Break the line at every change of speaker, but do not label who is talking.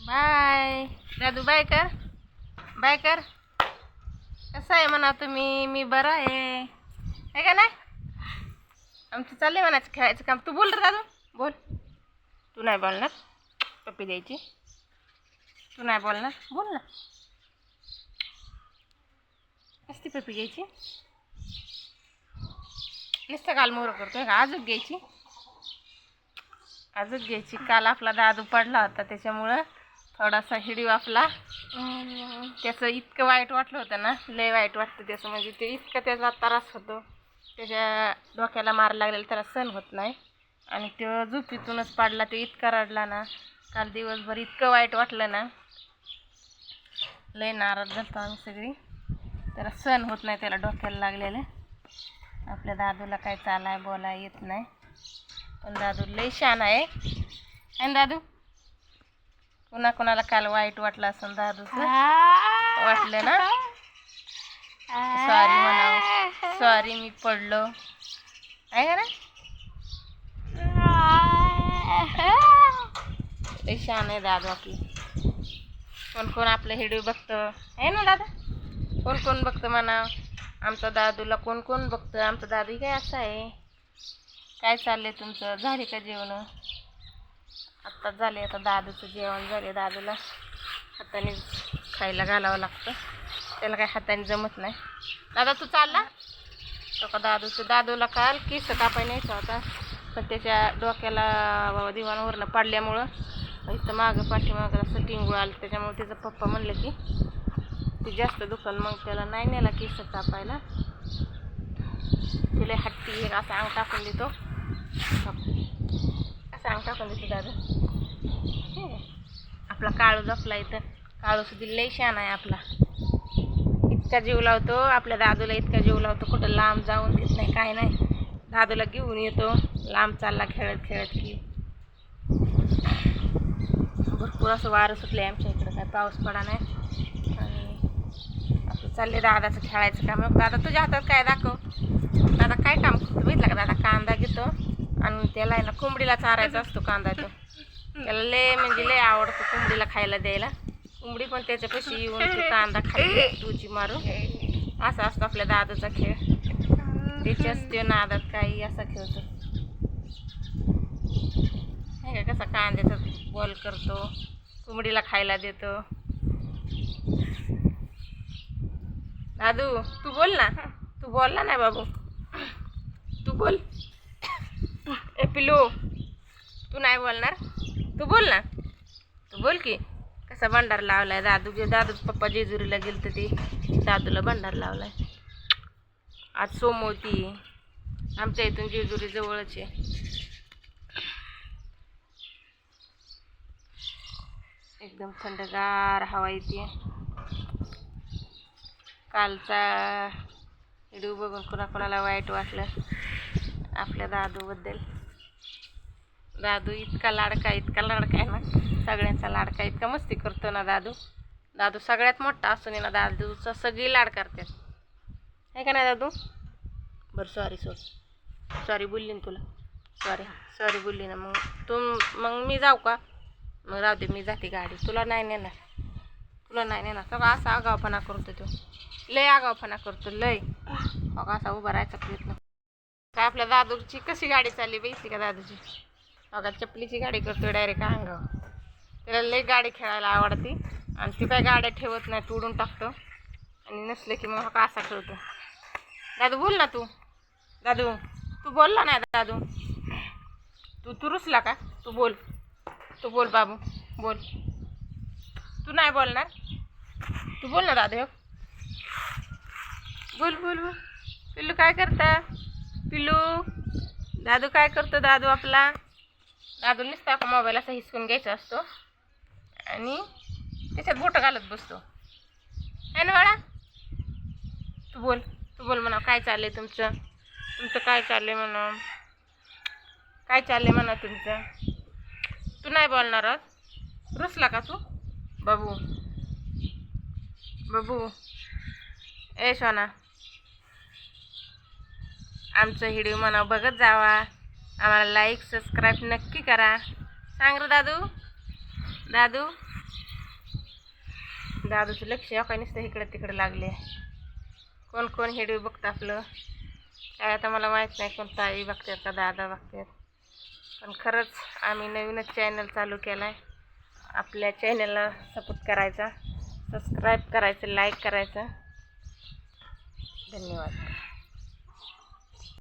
Bye दादू, bye कर, bye कर. कसं आहे म्हणा तुम्ही? मी बरा आहे का नाही? आमचं चाललंय म्हणायचं खेळायचं काम. तू बोल रे दादू, बोल. तू नाही बोलणार? पप्पी द्यायची? तू नाही बोलणार? बोल ना. कसती पप्पी घ्यायची? नुसतं काल मोर करतोय का? आजच घ्यायची? आजच घ्यायची. काल आपला दादू पडला होता त्याच्यामुळं थोडासा हिडीव आपला. त्याचं इतकं वाईट वाटलं होतं ना, लय वाईट वाटतं त्याचं. म्हणजे ते इतकं त्याचा त्रास होतो, त्याच्या डोक्याला मार लागलेला त्याला सहन होत नाही. आणि तो झोपेतूनच पडला. तो इतका रडला ना काल दिवसभर, इतकं वाईट वाटलं ना, लय नाराज झालतो आम्ही सगळी. त्याला सहन होत नाही, त्याला डोक्याला लागलेलं. आपल्या दादूला काय चालाय बोलाय येत नाही, पण दादू लय शान आहे. आणि दादू, कोणाला काल वाईट वाटलं असं दादूचं वाटलं ना? सॉरी म्हणावं, सॉरी मी पडलो आहे का ना? लय शान आहे दादू आपलं. कोण आपलं हिडीव बघतं आहे ना दादा? कोण बघतं म्हणा आमच्या दादूला? कोण बघतं? आमचं दादू काय असं आहे. काय चाललंय तुमचं? झाले का जेवण? आत्ताच झाले. आता दादूचं जेवण झाले. दादूला हाताने खायला घालावं लागतं, त्याला काय हाताने जमत नाही. दादा तू चालला तो का? दादूला काल केस कापाय न्यायचा होता, पण त्याच्या डोक्याला दिवाणावरनं पडल्यामुळं इथं मागं पाठीमागं असं टिंगूळ आलं. त्याच्यामुळे त्याचा पप्पा म्हणलं की ते जास्त दुखल, मग त्याला नाही नेला केस कापायला. तिला हट्टी एक असं अंग टाकून देतो, असं अंग टाकून देतो दादा. आपला काळू जपला इथं. काळू सुद्धा लय शान आहे आपला. इतका जीव लावतो आपल्या दादूला, इतका जीव लावतो. कुठं लांब जाऊन देत नाही, काय नाही. दादूला घेऊन येतो लांब चालला खेळत की. भरपूर असं वारं सुटलं आहे आमच्या इकडं, काय पाऊस पडा नाही. आणि आपलं चालले दादाचं खेळायचं काम. दादा तुझ्या हातात काय दाखव. दादा काय काम करतो बघितलं का? दादा कांदा घेतो आणि त्याला आहे ना कोंबडीला चारायचा असतो कांदा. तो त्याला लय आवडतो कोंबडीला खायला द्यायला. कोंबडी पण त्याच्यापाशी येऊन तो कांदा खाली तुझी मारून. असा असतो आपल्या दादाचा खेळ. त्याच्याच ते नादात काही असा खेळतो हे का? कसा कांद्याचा बॉल करतो, कोंबडीला खायला देतो. दादू तू बोल ना. तू बोलला नाही बाबू, तू बोल. ए पिलू, तू नाही बोलणार? तू बोल ना, तू बोल की. कसा भंडार लावलाय दादू पप्पा जेजुरीला गेलं तर ते दादूला भंडार लावलाय. आज सोमवती, आमच्या इथून जेजुरी जवळच आहे. एकदम थंडगार हवा येते. कालचा व्हिडिओ बघून कोणाला वाईट वाटलं आपल्या दादूबद्दल. दादू इतका लाडका आहे ना, सगळ्यांचा लाडका. इतका मस्ती करतो ना दादू सगळ्यात मोठा असून ना दादूचा सगळी लाड करतात आहे का नाही दादू? बरं सॉरी बोलली ना तुला. सॉरी बोलली ना. मग मी जाऊ का? मग राहू दे, मी जाते गाडी. तुला नाही नेणार. सगळं असा आगावपणा करतो तो, लय आगावपणा करतो लय. असा उभा राहायचा प्रयत्न काय. आपल्या दादूची कशी गाडी चालली बैसी का दादूची? अगा चपलीची गाडी करतो डायरेक्ट अंगावर. त्याला लय गाडी खेळायला आवडते आणि ती काय गाड्या ठेवत नाही, तोडून टाकतो. आणि नसले की मग असा खेळतो. दादू बोल ना तू. दादू तू बोलला नाही दादू. तू रुसला का? तू बोल बाबू, बोल. तू नाही बोलणार? तू बोल ना दादू. बोल. पिल्लू काय करता? पिल्लू दादू काय करतो? दादू आपला दादू नुसता मोबाईल असा हिसकून घ्यायचा असतो आणि त्याच्यात बोटं घालत बसतो है ना बाळा? तू बोल म्हणा. काय चाललंय तुमचं काय चाललंय म्हणा? काय चाललंय म्हणा तुमचं? तू नाही बोलणार? रुसला का तू? बाबू ए सोना, आमचं व्हिडिओ म्हणा बघत जावा. आम्हाला लाईक सबस्क्राईब नक्की करा. सांग रे दादू. दादूचं लक्ष काय नुसतं इकडं तिकडं लागले. कोण कोण व्हिडिओ बघतं आपलं काय आता मला माहीत नाही, कोण ताई बघतात का दादा बघतात. पण खरंच आम्ही नवीनच चॅनल चालू केला आहे. आपल्या चॅनलला सपोर्ट करायचा, सबस्क्राईब करायचं, लाईक करायचं. धन्यवाद.